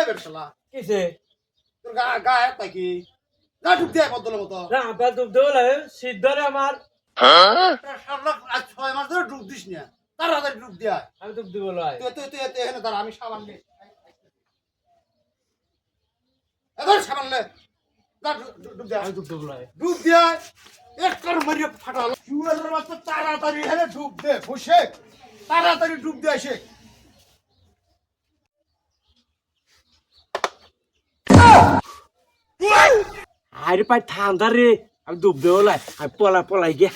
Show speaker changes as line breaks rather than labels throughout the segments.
বেরশালা
কিসে
তোর গা এত কি না ডুব দিয়ে বদলের মতো
না আব্বা ডুব দেবো শীত ধরে আমার
শালা আজ 6 মাস ধরে ডুব দিস না তাড়াতাড়ি ডুব দিয়া
আমি ডুব দেবো লাই
তুই এখানে দাঁড়া আমি সাবান নে এবার সাবান নে না ডুব দিয়া
আমি ডুব দেবো লাই
ডুব দিয়া একবার মারিয়ে ফাটাল শুয়ারের মতো তাড়াতাড়ি এখানে ডুব দে বসে তাড়াতাড়ি ডুব দিয়ে আসে
আরে পাই ঠান্ডা রে আমি ডুব দেবো লাই আমি পলাই গিয়া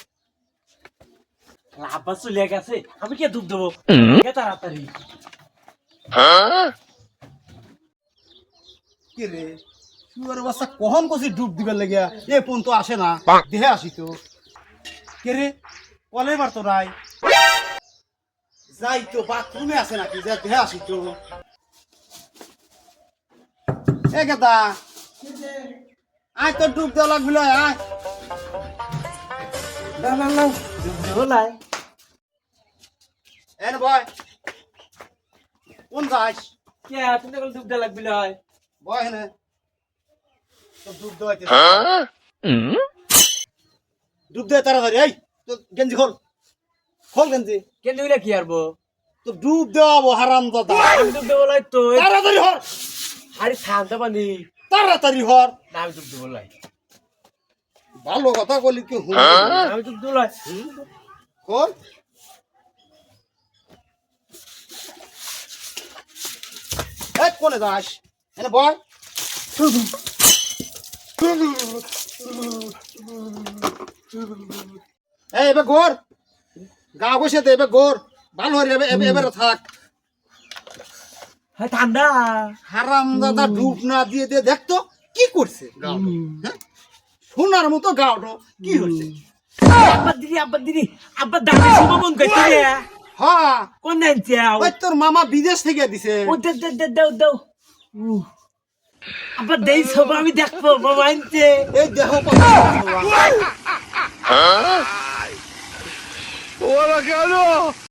আব্বা চলে গেছে আমি কে ডুব দেবো তাড়াতাড়ি
কি রে শুয়ারের বাচ্চা কখন কছি ডুব দিবার লাগিয়া এ পন তো আসে না দেহে আসি তো কে রে কলে বার তো নাই যাই তো বাথরুমে আছে নাকি যা দেহে আসি তো এ গেদা আয় তো ডুব দেওয়া লাগবিল আয়
না ডুব দেবো লাই
এন বয় কোন যাস
কে তুমি এখন ডুব দেওয়া লাগবি লাই
বয় হেনে তো ডুব দেওয়াইতে ডুব দে তাড়াতাড়ি এই তো গেঞ্জি খোল খোল গেঞ্জি
কেন দিলে কি আরবো
তো ডুব দেওয়াবো হারাম দাদা
আমি ডুব দেবো লাই তো
তাড়াতাড়ি হর
আরে ঠান্ডা পানি
তাড়াতাড়ি হর
না আমি ডুব দেবো লাই
ভালো কথা বলি কি হুম
আমি ডুব দেবো লাই
খোল এই কোনে যাস এনে বয় এই এবার গোর গা বসে দে এবার গোর ভালো হয়ে যাবে এবারে থাক
হ্যাঁ ঠান্ডা
হারাম দাদা ডুব না দিয়ে দিয়ে দেখতো কি করছে গাওটো হ্যাঁ সোনার মতো গাওটো কি হচ্ছে
আব্বা দিদি আব্বা দামি শুভ মন করছে রে
হ্যাঁ
কোন নাইছে
ওই তোর মামা বিদেশ থেকে দিছে
ও দাও আব্বা দেই সব আমি দেখবো বাবা আনছে
এই দেহ
ওরা কেন